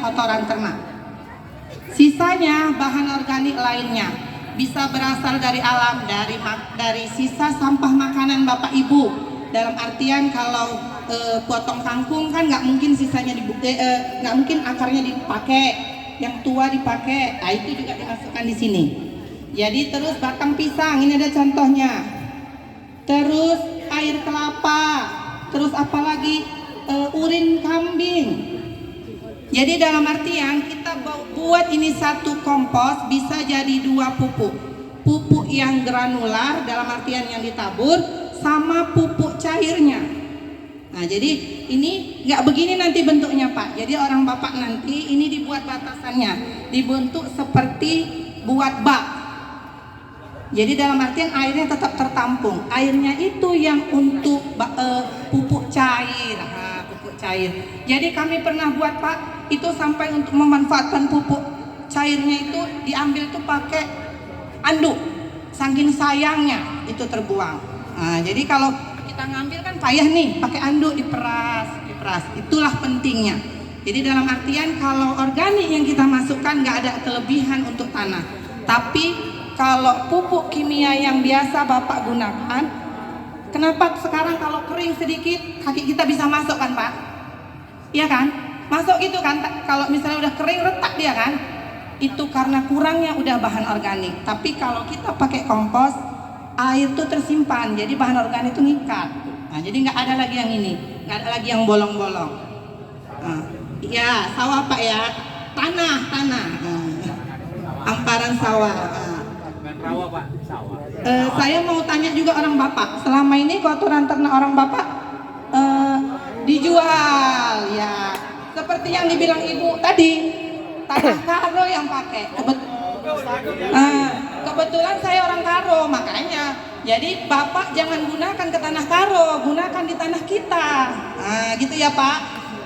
kotoran ternak. Sisanya bahan organik lainnya bisa berasal dari alam, dari sisa sampah makanan bapak ibu. Dalam artian kalau potong kangkung kan nggak mungkin sisanya nggak mungkin akarnya dipakai, yang tua dipakai, nah itu juga dimasukkan di sini. Jadi terus batang pisang, ini ada contohnya. Terus air kelapa, terus apalagi urin kambing. Jadi dalam artian kita buat ini satu kompos bisa jadi dua pupuk. Pupuk yang granular dalam artian yang ditabur sama pupuk cairnya. Nah jadi ini nggak begini nanti bentuknya Pak. Jadi orang bapak nanti ini dibuat batasannya, dibentuk seperti buat bak. Jadi dalam artian airnya tetap tertampung. Airnya itu yang untuk pupuk cair. Nah, pupuk cair. Jadi kami pernah buat Pak, itu sampai untuk memanfaatkan pupuk cairnya itu diambil tuh pakai anduk. Saking sayangnya itu terbuang. Nah, jadi kalau kita ngambil kan payah nih, pakai anduk diperas. Itulah pentingnya. Jadi dalam artian kalau organik yang kita masukkan nggak ada kelebihan untuk tanah. Tapi kalau pupuk kimia yang biasa Bapak gunakan, kenapa sekarang kalau kering sedikit kaki kita bisa masuk kan Pak? Iya kan? Masuk gitu kan? Kalau misalnya udah kering retak dia kan? Itu karena kurangnya udah bahan organik. Tapi kalau kita pakai kompos, air tuh tersimpan, jadi bahan organik itu ngikat. Nah, jadi nggak ada lagi yang ini, nggak ada lagi yang bolong-bolong. Nah, ya sawah Pak ya, tanah. Hamparan sawah. Rawa Pak, sawah. Saya mau tanya juga orang bapak, selama ini kotoran ternak orang bapak dijual ya, seperti yang dibilang ibu tadi, tanah karo yang pakai. Kebetulan saya orang karo, makanya jadi bapak jangan gunakan ke tanah karo, gunakan di tanah kita. Nah, gitu ya Pak.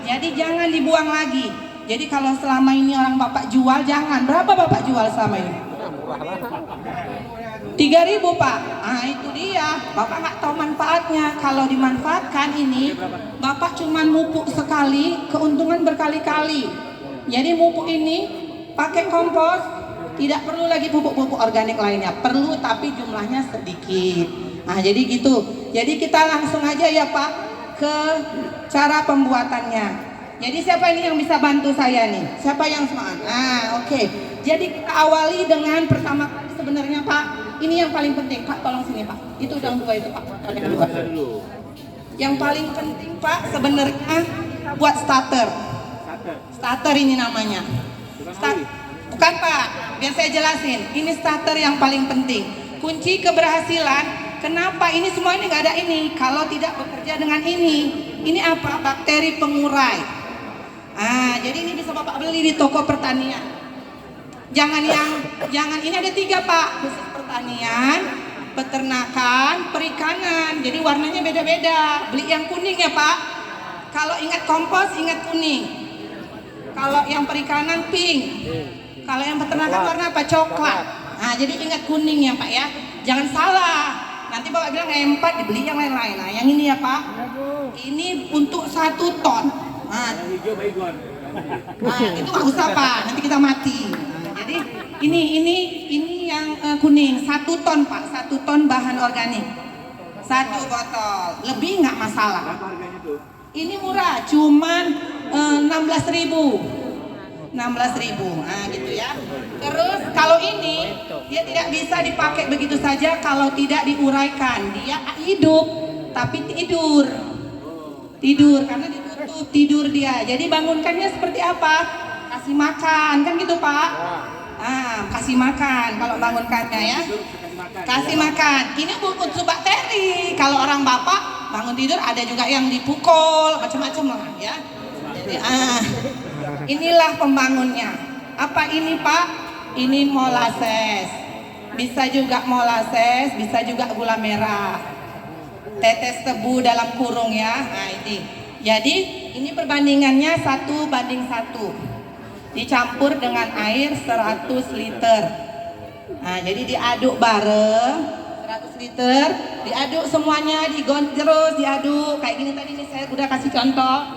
Jadi jangan dibuang lagi. Jadi kalau selama ini orang bapak jual, jangan. Berapa bapak jual selama ini? 3.000 Pak. Nah itu dia, bapak nggak tahu manfaatnya. Kalau dimanfaatkan ini, bapak cuman mupuk sekali, keuntungan berkali-kali. Jadi mupuk ini pakai kompos, tidak perlu lagi pupuk-pupuk organik lainnya. Perlu tapi jumlahnya sedikit. Nah jadi gitu. Jadi kita langsung aja ya Pak ke cara pembuatannya. Jadi siapa ini yang bisa bantu saya nih? Siapa yang semangat? Nah oke. Jadi kita awali dengan pertama kali sebenarnya Pak, ini yang paling penting Pak, tolong sini Pak. Itu udah dua itu Pak. Yang paling penting Pak sebenarnya buat starter. Starter ini namanya. Bukan Pak, biar saya jelasin. Ini starter yang paling penting. Kunci keberhasilan. Kenapa ini semua ini nggak ada ini? Kalau tidak bekerja dengan ini apa? Bakteri pengurai. Jadi ini bisa bapak beli di toko pertanian. Jangan ini ada 3 Pak, khusus pertanian, peternakan, perikanan. Jadi warnanya beda-beda. Beli yang kuning ya Pak. Kalau ingat kompos ingat kuning. Kalau yang perikanan pink. Kalau yang peternakan warna apa? Coklat. Nah jadi ingat kuning ya Pak ya. Jangan salah. Nanti bapak bilang empat dibeli yang lain-lain. Nah yang ini ya Pak. Ini untuk 1 ton. Nah itu nggak usah Pak. Nanti kita mati. Jadi ini yang kuning 1 ton Pak, 1 ton bahan organik, 1 botol, lebih nggak masalah. Ini murah, cuman 16.000, nah gitu ya. Terus kalau ini dia tidak bisa dipakai begitu saja kalau tidak diuraikan. Dia hidup tapi tidur karena ditutup tidur dia. Jadi bangunkannya seperti apa? Kasih makan kan gitu Pak. Kasih makan kalau bangunkannya ya. Kasih makan. Ini unsur bakteri. Kalau orang bapak bangun tidur ada juga yang dipukul macam-macam lah ya. Jadi inilah pembangunnya. Apa ini Pak? Ini molasses. Bisa juga molasses, bisa juga gula merah. Tetes tebu dalam kurung ya. Nah ini. Jadi ini perbandingannya 1:1. Dicampur dengan air 100 liter. Nah, jadi diaduk bareng 100 liter, diaduk semuanya, terus diaduk kayak gini tadi nih saya udah kasih contoh.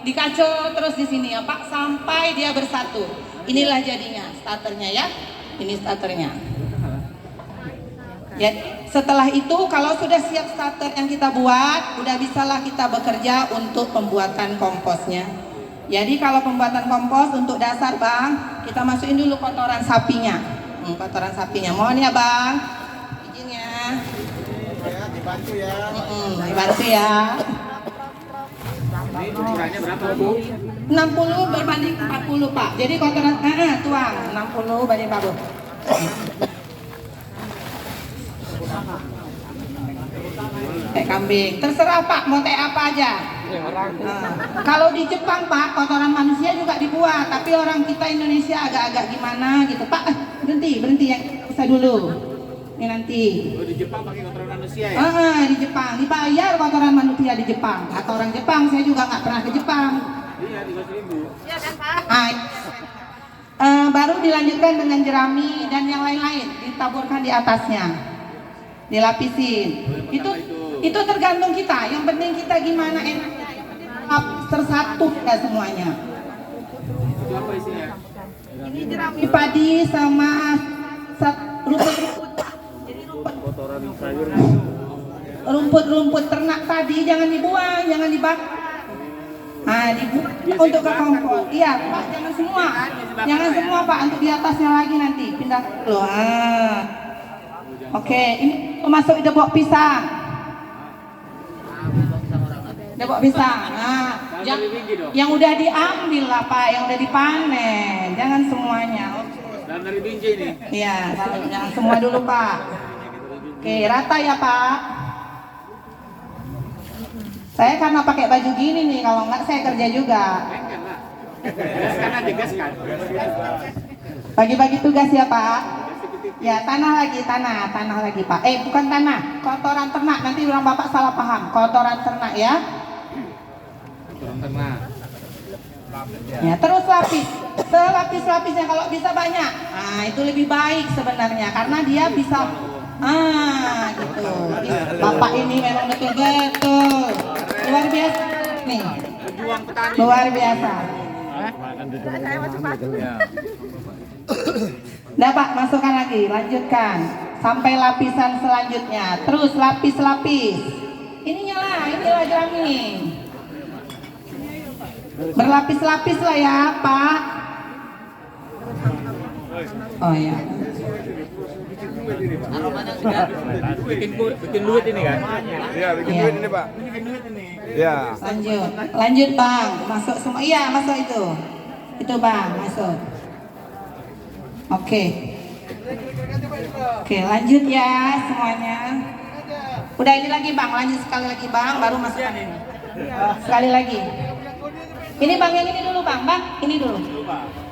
dikacau terus di sini ya Pak sampai dia bersatu. Inilah jadinya starternya ya. Ini starternya. Ya, setelah itu kalau sudah siap starter yang kita buat, udah bisalah kita bekerja untuk pembuatan komposnya. Jadi kalau pembuatan kompos untuk dasar Bang, kita masukin dulu kotoran sapinya. Kotoran sapinya. Mohon ya Bang, izinnya. Ya, dibantu ya. Dibantu ya. Ini ukurannya berapa Bu? 60 berbanding 40 Pak. Jadi kotoran tuang 60 banding 40. Teh kambing, terserah Pak mau teh apa aja. Kalau di Jepang Pak kotoran manusia juga dibuat, tapi orang kita Indonesia agak-agak gimana gitu Pak. Berhenti yang bisa dulu. Ini nanti. Oh, di Jepang pakai kotoran manusia ya? Di Jepang dibayar kotoran manusia di Jepang. Kata orang Jepang, saya juga nggak pernah ke Jepang. Iya, 3.000. Iya kan Pak? Baru dilanjutkan dengan jerami dan yang lain-lain ditaburkan di atasnya, dilapisin. Itu tergantung kita. Yang penting kita gimana enaknya. Yang penting tersatu nggak semuanya. Itu apa isinya? Ini jerami padi sama rumput-rumput. Jadi Kotoran sayur. rumput-rumput ternak tadi jangan dibuang, jangan dibakar. Dibuang untuk ke kompos. Iya, Pak, jangan semua. Jangan semua, Pak, untuk di atasnya lagi nanti pindah dulu. Oke, ini masuk debok pisang. Debok pisang. Yang udah diambil lah, Pak, yang udah dipanen. Jangan semuanya. Dan dari biji nih. Iya, jangan semua dulu, Pak. Oke, rata ya, Pak. Saya karena pakai baju gini nih, kalau enggak saya kerja juga. Gaskan aja, gaskan. Bagi-bagi tugas ya Pak. Ya tanah lagi Pak. Bukan tanah, kotoran ternak. Nanti orang Bapak salah paham. Kotoran ternak ya. Kotoran ternak. Ya terus lapis, selapis-lapisnya kalau bisa banyak. Itu lebih baik sebenarnya karena dia bisa. Gitu. Bapak ini memang betul-betul luar biasa nih. Pejuang petani. Luar biasa. Nah Pak, masukkan lagi, lanjutkan sampai lapisan selanjutnya. Terus lapis-lapis. Inilah jerami. Berlapis-lapis lah ya Pak. Oh ya. Bikin duit ini kan? Iya, bikin duit ini, Pak. Bikin duit ini. Iya. Lanjut Bang, masuk semua. Iya, masuk itu. Itu Bang, masuk. Oke, lanjut ya semuanya. Udah ini lagi Bang, lanjut sekali lagi Bang, baru masukkan ini. Sekali lagi. Ini Bang, yang ini dulu Bang, ini dulu.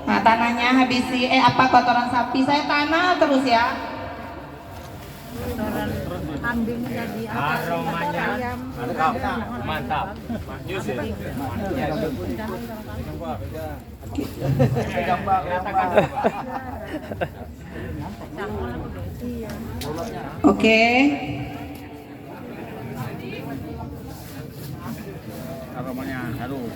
Nah, tanahnya habisi kotoran sapi saya tanah terus ya. Kambing jadi Aromanya mantap. Manis ya. Oke. Aromanya harum.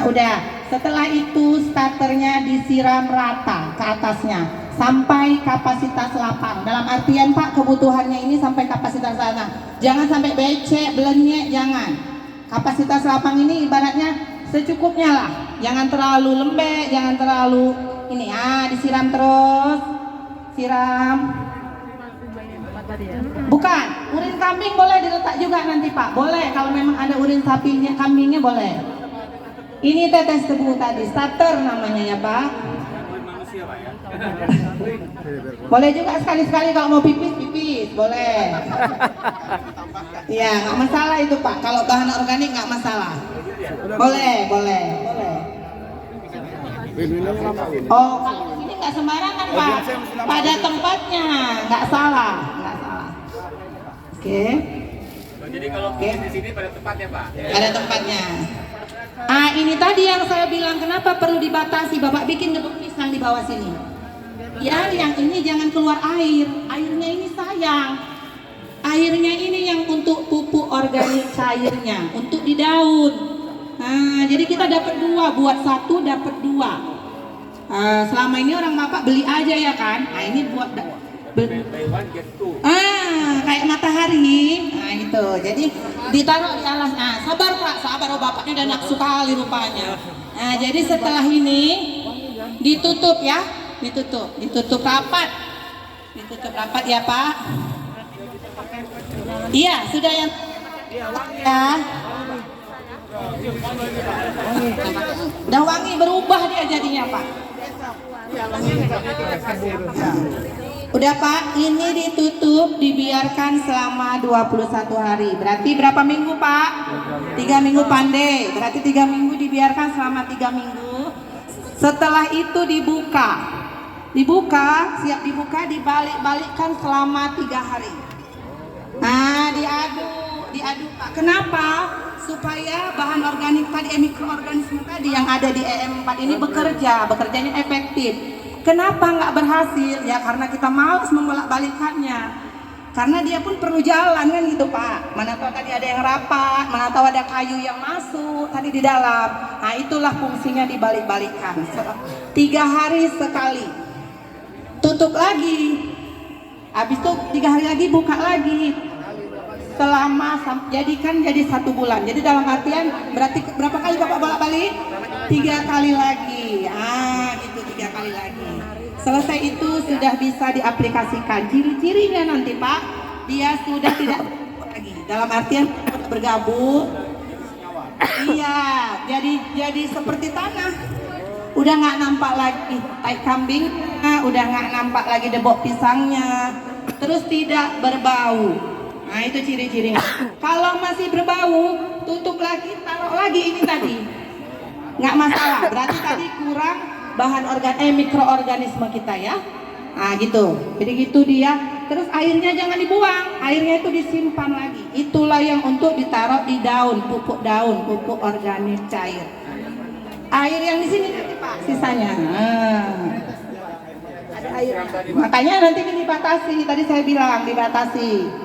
Udah. Setelah itu starternya disiram rata ke atasnya sampai kapasitas lapang. Dalam artian Pak, kebutuhannya ini sampai kapasitas sana. Jangan sampai becek, belenyek, jangan. Kapasitas lapang ini ibaratnya secukupnya lah. Jangan terlalu lembek, jangan terlalu ini. Disiram terus. Siram. Bukan, urin kambing boleh diletak juga nanti Pak. Boleh, kalau memang ada urin sapinya, kambingnya boleh. Ini tetes tebu tadi, starter namanya ya Pak. Boleh juga sekali-sekali kalau mau pipis, boleh. Iya, nggak masalah itu Pak. Kalau bahan organik nggak masalah. Boleh. Oh, kalau ini nggak sembarangan Pak. Pada tempatnya, nggak salah. Oke. Jadi kalau di sini pada tempat ya Pak? Ada tempatnya. Ini tadi yang saya bilang kenapa perlu dibatasi. Bapak bikin gebuk pisang di bawah sini. Ya, yang ini jangan keluar air. Airnya ini sayang. Airnya ini yang untuk pupuk organik cairnya, untuk di daun. Nah, jadi kita dapat dua, buat satu dapat dua. Selama ini orang bapak beli aja ya kan. Nah ini buat kayak matahari. Nah itu, jadi ditaruh di alas. Nah sabar pak, sabar, oh bapaknya udah nafsu kali rupanya. Nah jadi setelah ini ditutup ya, ditutup rapat, ya pak. Iya sudah yang ya. Udah wangi, berubah dia jadinya pak. Udah pak, ini ditutup, dibiarkan selama 21 hari. Berarti berapa minggu pak? 3 minggu pandai. Berarti 3 minggu dibiarkan selama 3 minggu. Setelah itu dibuka, siap dibuka, dibalik-balikkan selama 3 hari. Nah diaduk pak. Kenapa? Supaya bahan organik tadi, mikroorganisme tadi yang ada di EM4 ini bekerjanya efektif. Kenapa nggak berhasil? Ya karena kita malas membolak-balikannya. Karena dia pun perlu jalan kan gitu pak. Mana tahu tadi ada yang rapat, mana tahu ada kayu yang masuk tadi di dalam. Nah itulah fungsinya dibalik-balikkan. 3 hari sekali. Tutup lagi. Habis itu 3 hari lagi buka lagi. Jadi 1 bulan. Jadi dalam artian berarti berapa kali bapak bolak-balik? 3 kali lagi. Gitu 3 kali lagi. Selesai itu sudah bisa diaplikasikan. Ciri-cirinya nanti pak, dia sudah tidak lagi. Dalam artian bergabung. Iya, jadi seperti tanah. Udah nggak nampak lagi tai kambingnya, udah nggak nampak lagi debok pisangnya. Terus tidak berbau. Nah itu ciri-cirinya. Kalau masih berbau, tutup lagi, taruh lagi ini tadi. Nggak masalah. Berarti tadi kurang bahan mikroorganisme kita ya. Nah gitu. Jadi gitu dia. Terus airnya jangan dibuang. Airnya itu disimpan lagi. Itulah yang untuk ditaruh di daun, pupuk organik cair. Air yang di sini nanti pak, sisanya. Ada air. Makanya nanti ini dibatasi. Tadi saya bilang dibatasi.